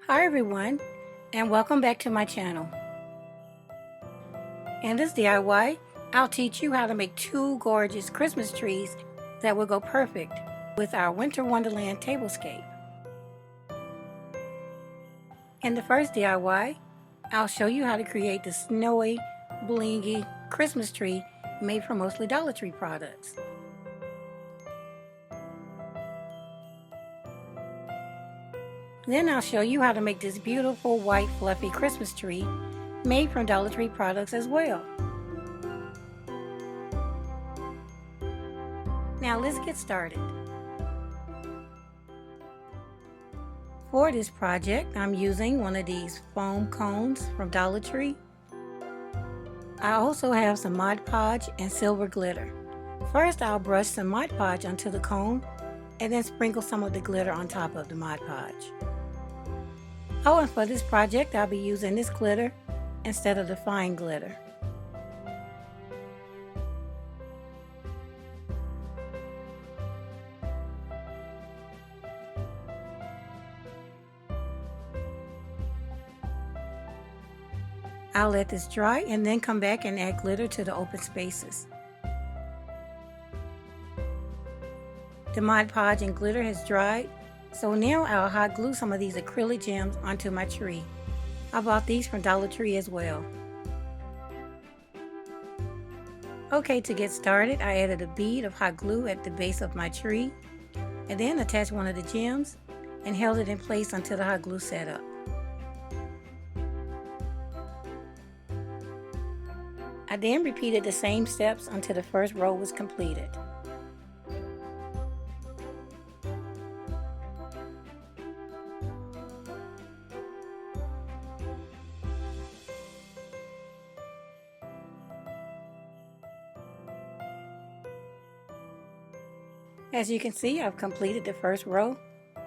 Hi everyone, and welcome back to my channel. In this DIY, I'll teach you how to make two gorgeous Christmas trees that will go perfect with our Winter Wonderland table scape. In the first DIY, I'll show you how to create the snowy, blingy Christmas tree made from mostly Dollar Tree products. Then I'll show you how to make this beautiful white fluffy Christmas tree made from Dollar Tree products as well. Now let's get started. For this project, I'm using one of these foam cones from Dollar Tree. I also have some Mod Podge and silver glitter. First, I'll brush some Mod Podge onto the cone and then sprinkle some of the glitter on top of the Mod Podge. Oh, and for this project, I'll be using this glitter instead of the fine glitter. I'll let this dry and then come back and add glitter to the open spaces. The Mod Podge and glitter has dried, so now I'll hot glue some of these acrylic gems onto my tree. I bought these from Dollar Tree as well. Okay, to get started, I added a bead of hot glue at the base of my tree and then attached one of the gems and held it in place until the hot glue set up. I then repeated the same steps until the first row was completed. As you can see, I've completed the first row.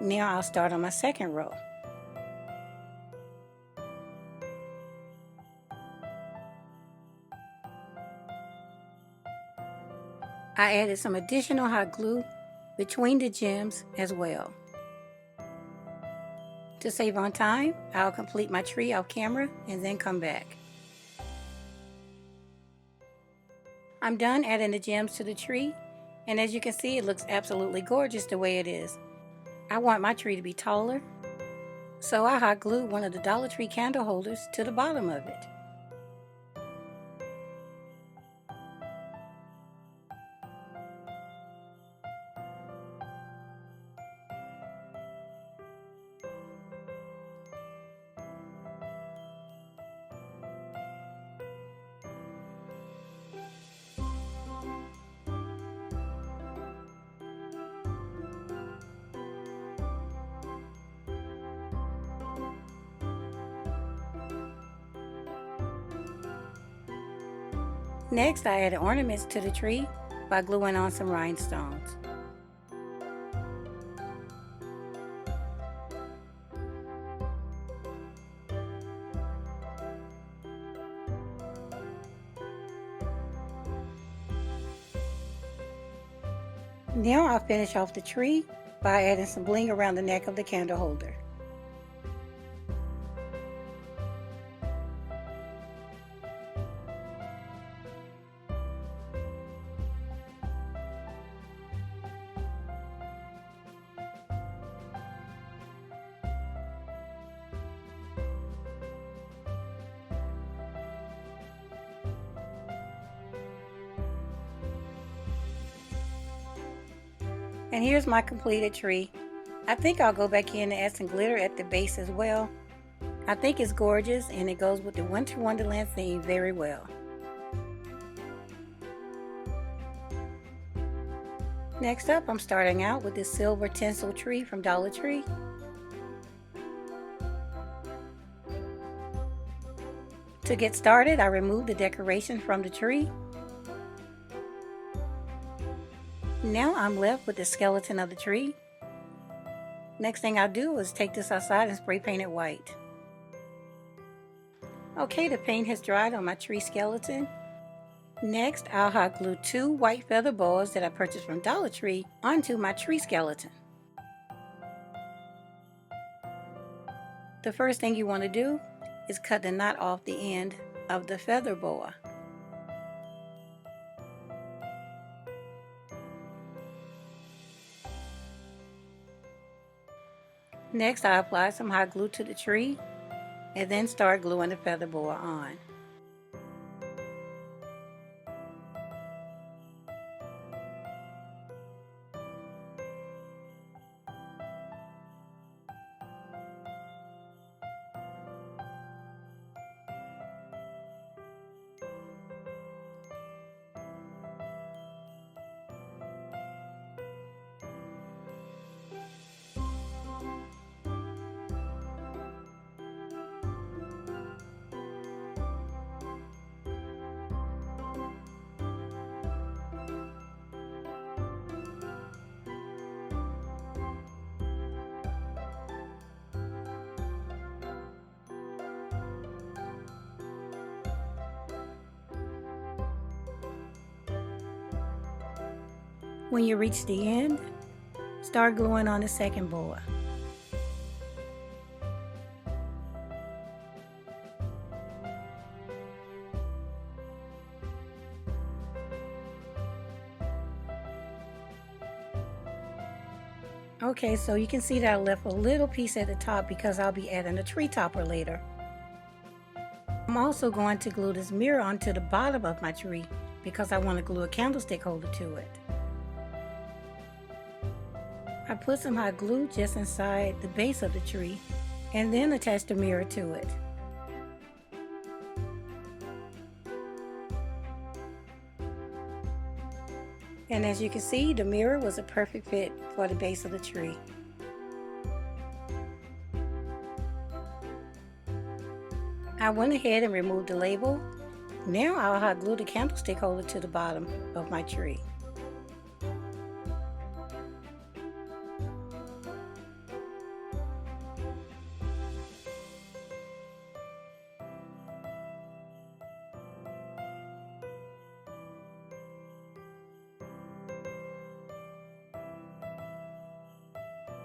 Now I'll start on my second row. I added some additional hot glue between the gems as well. To save on time, I'll complete my tree off camera and then come back. I'm done adding the gems to the tree, and as you can see, it looks absolutely gorgeous the way it is. I want my tree to be taller, so I hot glued one of the Dollar Tree candle holders to the bottom of it. Next, I added ornaments to the tree by gluing on some rhinestones. Now I'll finish off the tree by adding some bling around the neck of the candle holder. And here's my completed tree. I think I'll go back in and add some glitter at the base as well. I think it's gorgeous and it goes with the Winter Wonderland theme very well. Next up, I'm starting out with this silver tinsel tree from Dollar Tree. To get started, I removed the decoration from the tree. Now I'm left with the skeleton of the tree. Next thing I'll do is take this outside and spray paint it white. Okay, the paint has dried on my tree skeleton. Next, I'll hot glue two white feather boas that I purchased from Dollar Tree onto my tree skeleton. The first thing you want to do is cut the knot off the end of the feather boa. Next, I apply some hot glue to the tree and then start gluing the feather boa on. When you reach the end, start gluing on the second boa. Okay, so you can see that I left a little piece at the top because I'll be adding a tree topper later. I'm also going to glue this mirror onto the bottom of my tree because I want to glue a candlestick holder to it. I put some hot glue just inside the base of the tree and then attach the mirror to it. And as you can see, the mirror was a perfect fit for the base of the tree. I went ahead and removed the label. Now I'll hot glue the candlestick holder to the bottom of my tree.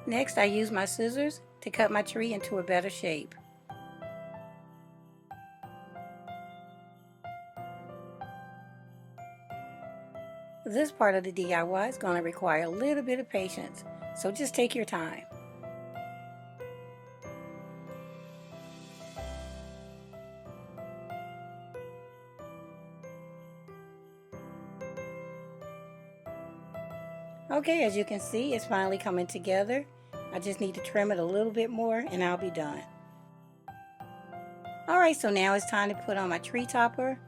Next, I use my scissors to cut my tree into a better shape. This part of the DIY is going to require a little bit of patience, so just take your time. Okay, as you can see, it's finally coming together. I just need to trim it a little bit more and I'll be done. Alright, so now it's time to put on my tree topper.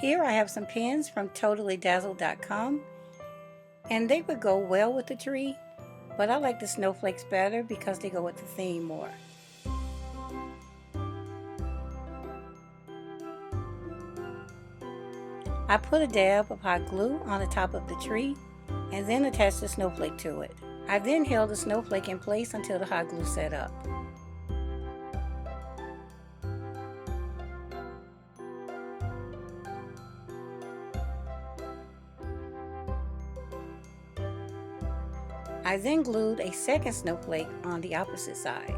Here I have some pins from totallydazzled.com, and they would go well with the tree, but I like the snowflakes better because they go with the theme more. I put a dab of hot glue on the top of the tree and then attached the snowflake to it. I then held the snowflake in place until the hot glue set up. I then glued a second snowflake on the opposite side.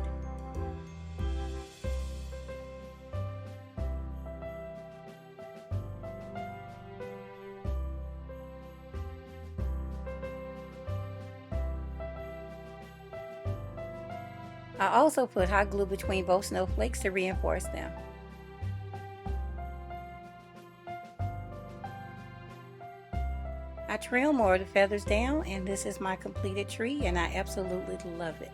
I also put hot glue between both snowflakes to reinforce them. I trimmed more of the feathers down, and this is my completed tree, and I absolutely love it.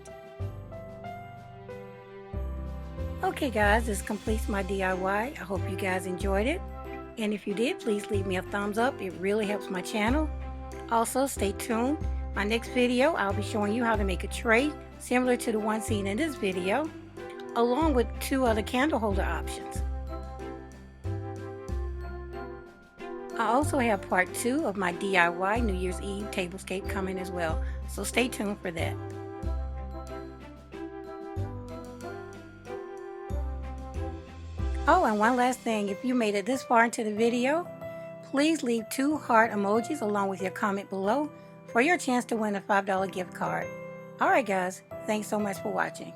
Okay guys, this completes my DIY. I hope you guys enjoyed it, and if you did, please leave me a thumbs up. It really helps my channel. Also, stay tuned. My next video, I'll be showing you how to make a tray similar to the one seen in this video, along with 2 other candle holder options. I also have part 2 of my DIY New Year's Eve tablescape coming as well, so stay tuned for that. Oh, and one last thing, if you made it this far into the video, please leave 2 heart emojis along with your comment below for your chance to win a $5 gift card. Alright guys, thanks so much for watching.